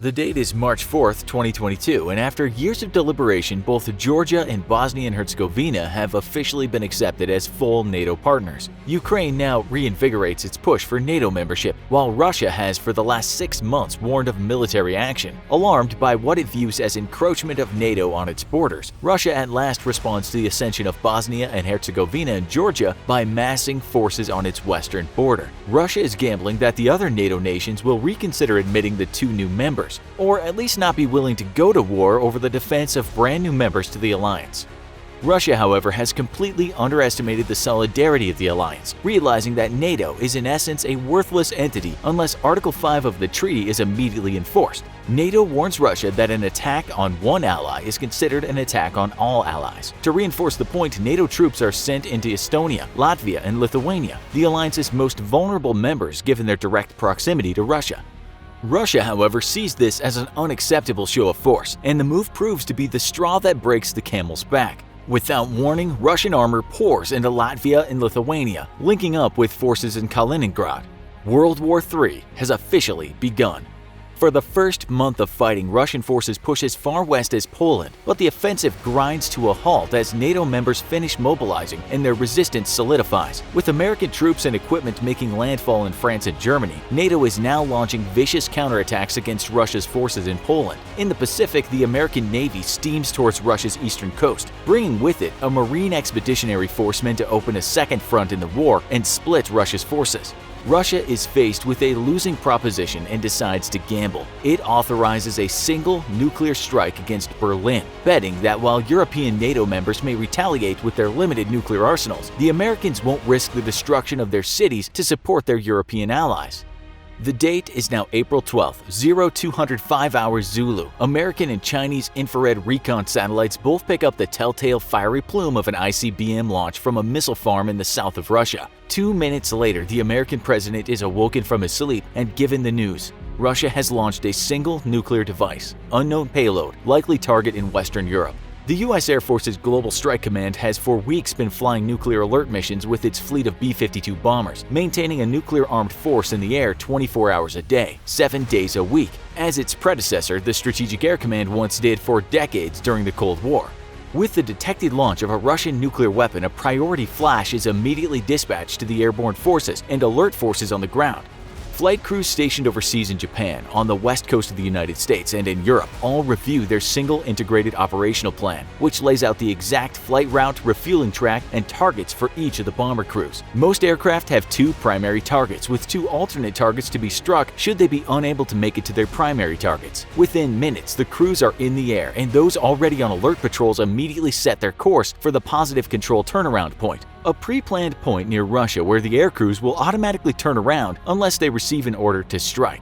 The date is March 4, 2022, and after years of deliberation, both Georgia and Bosnia and Herzegovina have officially been accepted as full NATO partners. Ukraine now reinvigorates its push for NATO membership, while Russia has for the last 6 months warned of military action. Alarmed by what it views as encroachment of NATO on its borders, Russia at last responds to the ascension of Bosnia and Herzegovina and Georgia by massing forces on its western border. Russia is gambling that the other NATO nations will reconsider admitting the 2 new members, or at least not be willing to go to war over the defense of brand new members to the alliance. Russia, however, has completely underestimated the solidarity of the alliance, realizing that NATO is in essence a worthless entity unless Article 5 of the treaty is immediately enforced. NATO warns Russia that an attack on one ally is considered an attack on all allies. To reinforce the point, NATO troops are sent into Estonia, Latvia, and Lithuania, the alliance's most vulnerable members given their direct proximity to Russia. Russia, however, sees this as an unacceptable show of force, and the move proves to be the straw that breaks the camel's back. Without warning, Russian armor pours into Latvia and Lithuania, linking up with forces in Kaliningrad. World War III has officially begun. For the first month of fighting, Russian forces push as far west as Poland, but the offensive grinds to a halt as NATO members finish mobilizing and their resistance solidifies. With American troops and equipment making landfall in France and Germany, NATO is now launching vicious counterattacks against Russia's forces in Poland. In the Pacific, the American Navy steams towards Russia's eastern coast, bringing with it a Marine Expeditionary Force meant to open a second front in the war and split Russia's forces. Russia is faced with a losing proposition and decides to gamble. It authorizes a single nuclear strike against Berlin, betting that while European NATO members may retaliate with their limited nuclear arsenals, the Americans won't risk the destruction of their cities to support their European allies. The date is now April 12th, 0205 hours Zulu. American and Chinese infrared recon satellites both pick up the telltale fiery plume of an ICBM launch from a missile farm in the south of Russia. 2 minutes later, the American president is awoken from his sleep and given the news. Russia has launched a single nuclear device, unknown payload, likely target in Western Europe. The U.S. Air Force's Global Strike Command has for weeks been flying nuclear alert missions with its fleet of B-52 bombers, maintaining a nuclear-armed force in the air 24 hours a day, 7 days a week, as its predecessor, the Strategic Air Command, once did for decades during the Cold War. With the detected launch of a Russian nuclear weapon, a priority flash is immediately dispatched to the airborne forces and alert forces on the ground. Flight crews stationed overseas in Japan, on the west coast of the United States, and in Europe all review their single integrated operational plan, which lays out the exact flight route, refueling track, and targets for each of the bomber crews. Most aircraft have 2 primary targets, with 2 alternate targets to be struck should they be unable to make it to their primary targets. Within minutes, the crews are in the air, and those already on alert patrols immediately set their course for the positive control turnaround point, a pre-planned point near Russia where the air crews will automatically turn around unless they receive an order to strike.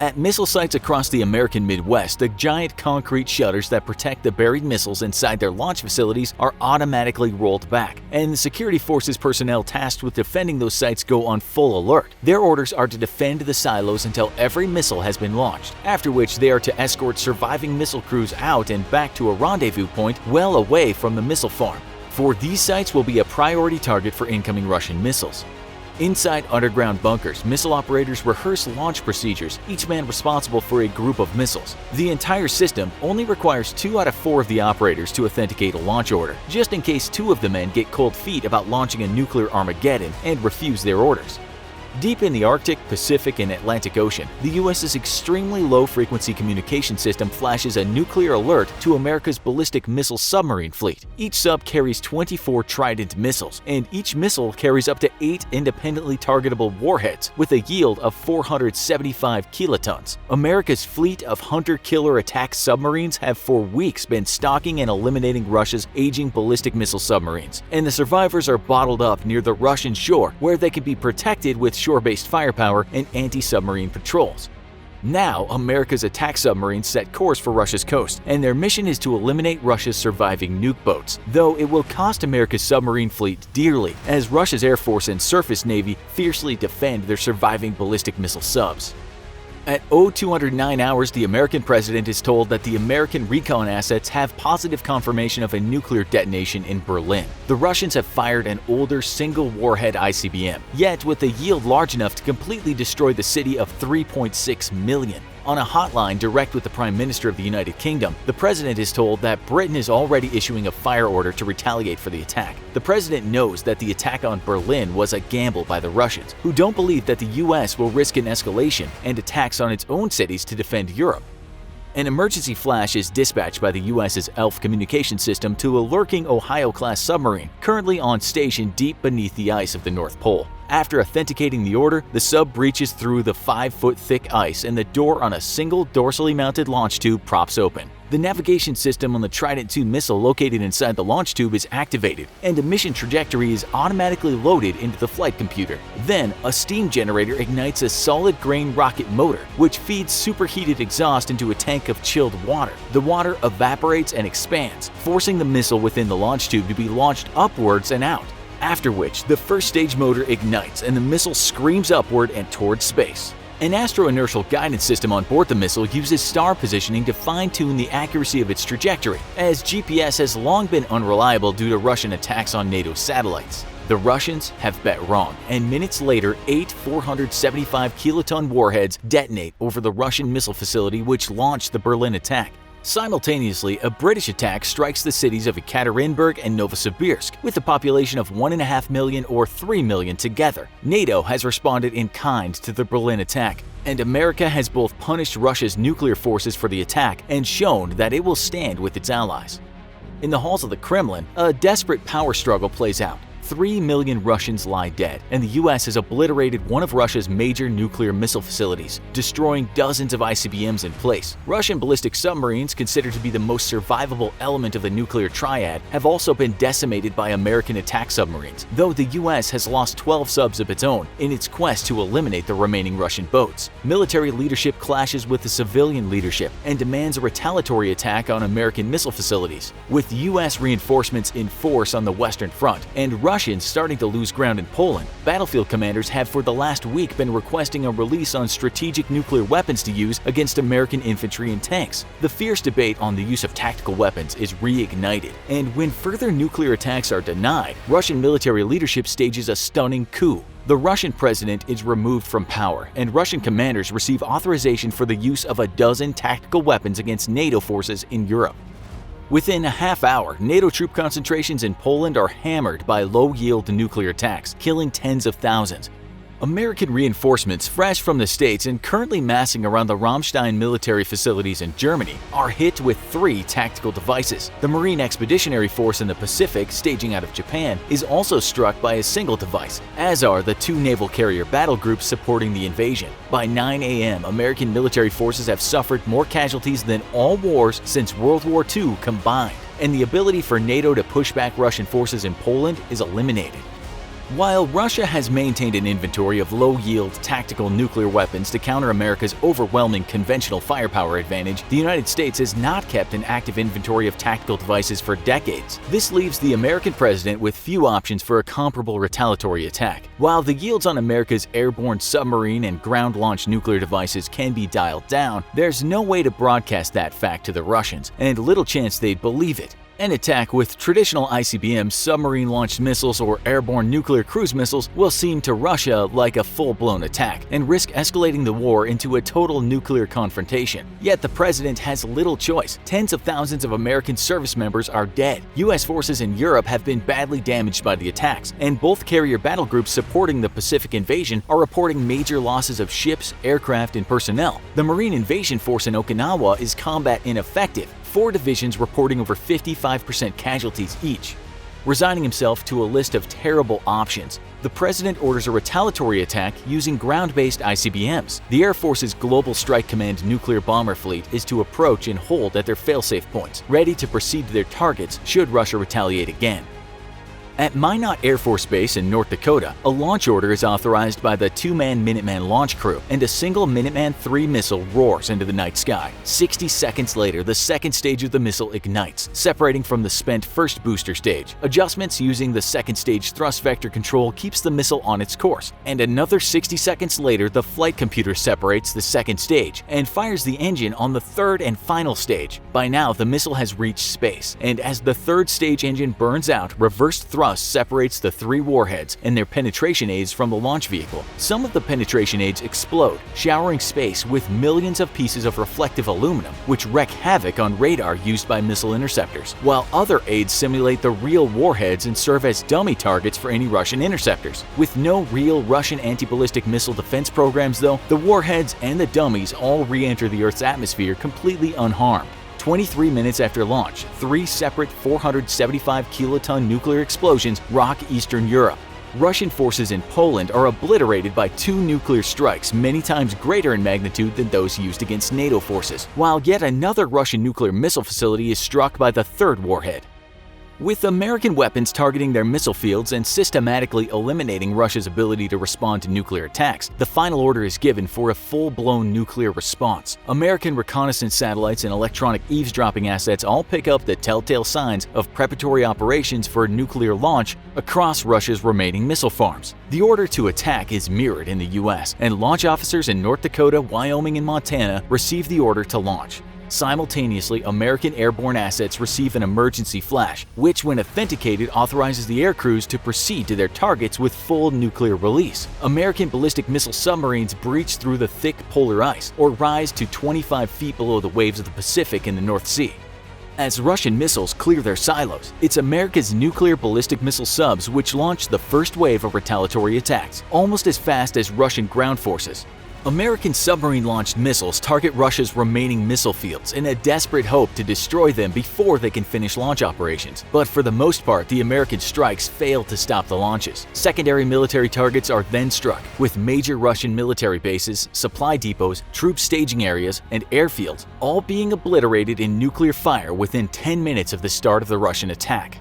At missile sites across the American Midwest, the giant concrete shutters that protect the buried missiles inside their launch facilities are automatically rolled back, and the security forces personnel tasked with defending those sites go on full alert. Their orders are to defend the silos until every missile has been launched, after which they are to escort surviving missile crews out and back to a rendezvous point well away from the missile farm, for these sites will be a priority target for incoming Russian missiles. Inside underground bunkers, missile operators rehearse launch procedures, each man responsible for a group of missiles. The entire system only requires 2 out of 4 of the operators to authenticate a launch order, just in case 2 of the men get cold feet about launching a nuclear Armageddon and refuse their orders. Deep in the Arctic, Pacific, and Atlantic Ocean, the U.S.'s extremely low-frequency communication system flashes a nuclear alert to America's ballistic missile submarine fleet. Each sub carries 24 Trident missiles, and each missile carries up to 8 independently targetable warheads with a yield of 475 kilotons. America's fleet of hunter-killer attack submarines have for weeks been stalking and eliminating Russia's aging ballistic missile submarines, and the survivors are bottled up near the Russian shore where they can be protected with shore-based firepower and anti-submarine patrols. Now, America's attack submarines set course for Russia's coast, and their mission is to eliminate Russia's surviving nuke boats, though it will cost America's submarine fleet dearly, as Russia's Air Force and Surface Navy fiercely defend their surviving ballistic missile subs. At 0209 hours, the American president is told that the American recon assets have positive confirmation of a nuclear detonation in Berlin. The Russians have fired an older single-warhead ICBM, yet with a yield large enough to completely destroy the city of 3.6 million. On a hotline direct with the Prime Minister of the United Kingdom, the president is told that Britain is already issuing a fire order to retaliate for the attack. The president knows that the attack on Berlin was a gamble by the Russians, who don't believe that the US will risk an escalation and attacks on its own cities to defend Europe. An emergency flash is dispatched by the US's ELF communication system to a lurking Ohio-class submarine currently on station deep beneath the ice of the North Pole. After authenticating the order, the sub breaches through the 5-foot-thick ice and the door on a single dorsally mounted launch tube props open. The navigation system on the Trident II missile located inside the launch tube is activated, and a mission trajectory is automatically loaded into the flight computer. Then, a steam generator ignites a solid-grain rocket motor, which feeds superheated exhaust into a tank of chilled water. The water evaporates and expands, forcing the missile within the launch tube to be launched upwards and out. After which, the first stage motor ignites and the missile screams upward and towards space. An astro-inertial guidance system on board the missile uses star positioning to fine-tune the accuracy of its trajectory, as GPS has long been unreliable due to Russian attacks on NATO satellites. The Russians have bet wrong, and minutes later, 8 475-kiloton warheads detonate over the Russian missile facility which launched the Berlin attack. Simultaneously, a British attack strikes the cities of Ekaterinburg and Novosibirsk, with a population of 1.5 million or 3 million together. NATO has responded in kind to the Berlin attack, and America has both punished Russia's nuclear forces for the attack and shown that it will stand with its allies. In the halls of the Kremlin, a desperate power struggle plays out. 3 million Russians lie dead, and the US has obliterated one of Russia's major nuclear missile facilities, destroying dozens of ICBMs in place. Russian ballistic submarines, considered to be the most survivable element of the nuclear triad, have also been decimated by American attack submarines, though the US has lost 12 subs of its own in its quest to eliminate the remaining Russian boats. Military leadership clashes with the civilian leadership and demands a retaliatory attack on American missile facilities. With US reinforcements in force on the Western Front and Russians starting to lose ground in Poland, battlefield commanders have for the last week been requesting a release on strategic nuclear weapons to use against American infantry and tanks. The fierce debate on the use of tactical weapons is reignited, and when further nuclear attacks are denied, Russian military leadership stages a stunning coup. The Russian president is removed from power, and Russian commanders receive authorization for the use of a dozen tactical weapons against NATO forces in Europe. Within a half hour, NATO troop concentrations in Poland are hammered by low-yield nuclear attacks, killing tens of thousands. American reinforcements fresh from the States and currently massing around the Ramstein military facilities in Germany are hit with 3 tactical devices. The Marine Expeditionary Force in the Pacific, staging out of Japan, is also struck by a single device, as are the 2 naval carrier battle groups supporting the invasion. By 9 a.m., American military forces have suffered more casualties than all wars since World War II combined, and the ability for NATO to push back Russian forces in Poland is eliminated. While Russia has maintained an inventory of low-yield tactical nuclear weapons to counter America's overwhelming conventional firepower advantage, the United States has not kept an active inventory of tactical devices for decades. This leaves the American president with few options for a comparable retaliatory attack. While the yields on America's airborne submarine and ground-launched nuclear devices can be dialed down, there's no way to broadcast that fact to the Russians, and little chance they'd believe it. An attack with traditional ICBMs, submarine-launched missiles, or airborne nuclear cruise missiles will seem to Russia like a full-blown attack and risk escalating the war into a total nuclear confrontation. Yet the president has little choice. Tens of thousands of American service members are dead. U.S. forces in Europe have been badly damaged by the attacks, and both carrier battle groups supporting the Pacific invasion are reporting major losses of ships, aircraft, and personnel. The Marine Invasion Force in Okinawa is combat ineffective, 4 divisions reporting over 55% casualties each. Resigning himself to a list of terrible options, the president orders a retaliatory attack using ground-based ICBMs. The Air Force's Global Strike Command nuclear bomber fleet is to approach and hold at their failsafe points, ready to proceed to their targets should Russia retaliate again. At Minot Air Force Base in North Dakota, a launch order is authorized by the 2-man Minuteman launch crew, and a single Minuteman III missile roars into the night sky. 60 seconds later, the second stage of the missile ignites, separating from the spent first booster stage. Adjustments using the second stage thrust vector control keeps the missile on its course, and another 60 seconds later, the flight computer separates the second stage and fires the engine on the third and final stage. By now, the missile has reached space, and as the third stage engine burns out, reversed thrust thrust separates the 3 warheads and their penetration aids from the launch vehicle. Some of the penetration aids explode, showering space with millions of pieces of reflective aluminum, which wreak havoc on radar used by missile interceptors, while other aids simulate the real warheads and serve as dummy targets for any Russian interceptors. With no real Russian anti-ballistic missile defense programs though, the warheads and the dummies all re-enter the Earth's atmosphere completely unharmed. 23 minutes after launch, 3 separate 475-kiloton nuclear explosions rock Eastern Europe. Russian forces in Poland are obliterated by 2 nuclear strikes many times greater in magnitude than those used against NATO forces, while yet another Russian nuclear missile facility is struck by the 3rd warhead. With American weapons targeting their missile fields and systematically eliminating Russia's ability to respond to nuclear attacks, the final order is given for a full-blown nuclear response. American reconnaissance satellites and electronic eavesdropping assets all pick up the telltale signs of preparatory operations for a nuclear launch across Russia's remaining missile farms. The order to attack is mirrored in the US, and launch officers in North Dakota, Wyoming, and Montana receive the order to launch. Simultaneously, American airborne assets receive an emergency flash, which when authenticated authorizes the air crews to proceed to their targets with full nuclear release. American ballistic missile submarines breach through the thick polar ice or rise to 25 feet below the waves of the Pacific in the North Sea. As Russian missiles clear their silos, it's America's nuclear ballistic missile subs which launch the first wave of retaliatory attacks, almost as fast as Russian ground forces. American submarine-launched missiles target Russia's remaining missile fields in a desperate hope to destroy them before they can finish launch operations. But for the most part, the American strikes fail to stop the launches. Secondary military targets are then struck, with major Russian military bases, supply depots, troop staging areas, and airfields all being obliterated in nuclear fire within 10 minutes of the start of the Russian attack.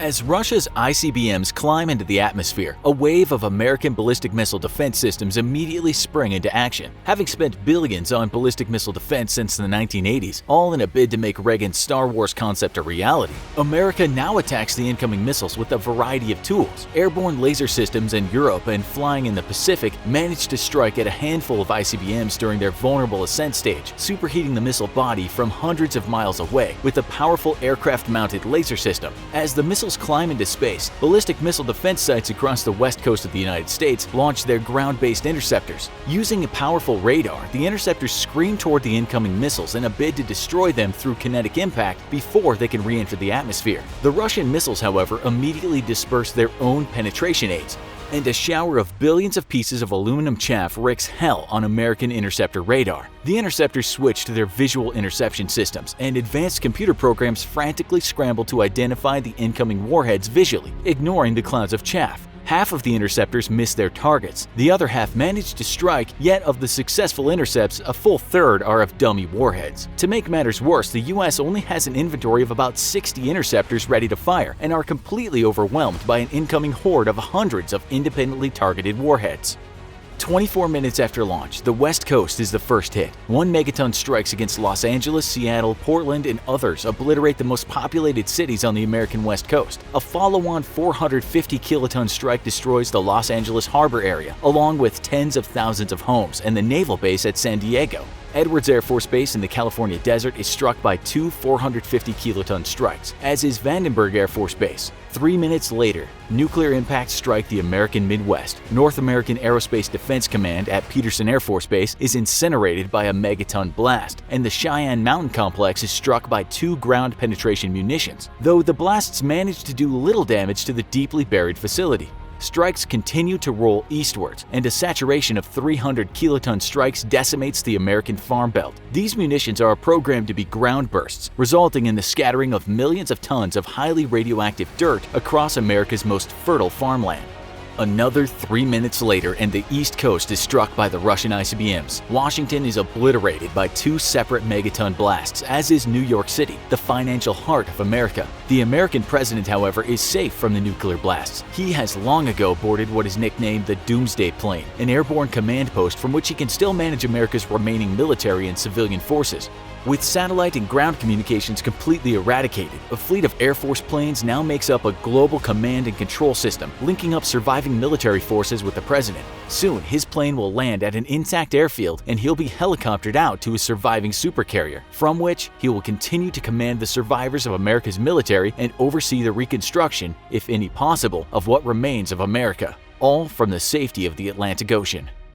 As Russia's ICBMs climb into the atmosphere, a wave of American ballistic missile defense systems immediately spring into action. Having spent billions on ballistic missile defense since the 1980s, all in a bid to make Reagan's Star Wars concept a reality, America now attacks the incoming missiles with a variety of tools. Airborne laser systems in Europe and flying in the Pacific managed to strike at a handful of ICBMs during their vulnerable ascent stage, superheating the missile body from hundreds of miles away with a powerful aircraft-mounted laser system. As the missiles climb into space, ballistic missile defense sites across the west coast of the United States launch their ground-based interceptors. Using a powerful radar, the interceptors scream toward the incoming missiles in a bid to destroy them through kinetic impact before they can re-enter the atmosphere. The Russian missiles, however, immediately disperse their own penetration aids, and a shower of billions of pieces of aluminum chaff wreaks hell on American interceptor radar. The interceptors switch to their visual interception systems, and advanced computer programs frantically scramble to identify the incoming warheads visually, ignoring the clouds of chaff. Half of the interceptors miss their targets, the other half manage to strike, yet of the successful intercepts, a full third are of dummy warheads. To make matters worse, the US only has an inventory of about 60 interceptors ready to fire and are completely overwhelmed by an incoming horde of hundreds of independently targeted warheads. 24 minutes after launch, the West Coast is the first hit. 1 megaton strikes against Los Angeles, Seattle, Portland, and others obliterate the most populated cities on the American West Coast. A follow-on 450 kiloton strike destroys the Los Angeles harbor area, along with tens of thousands of homes and the naval base at San Diego. Edwards Air Force Base in the California desert is struck by 2 450 kiloton strikes, as is Vandenberg Air Force Base. 3 minutes later, nuclear impacts strike the American Midwest. North American Aerospace Defense Command at Peterson Air Force Base is incinerated by a megaton blast, and the Cheyenne Mountain Complex is struck by 2 ground penetration munitions, though the blasts managed to do little damage to the deeply buried facility. Strikes continue to roll eastwards, and a saturation of 300 kiloton strikes decimates the American Farm Belt. These munitions are programmed to be ground bursts, resulting in the scattering of millions of tons of highly radioactive dirt across America's most fertile farmland. Another 3 minutes later, and the East Coast is struck by the Russian ICBMs. Washington is obliterated by 2 separate megaton blasts, as is New York City, the financial heart of America. The American president, however, is safe from the nuclear blasts. He has long ago boarded what is nicknamed the Doomsday Plane, an airborne command post from which he can still manage America's remaining military and civilian forces. With satellite and ground communications completely eradicated, a fleet of Air Force planes now makes up a global command and control system, linking up surviving military forces with the president. Soon, his plane will land at an intact airfield and he'll be helicoptered out to a surviving supercarrier, from which he will continue to command the survivors of America's military and oversee the reconstruction, if any possible, of what remains of America, all from the safety of the Atlantic Ocean.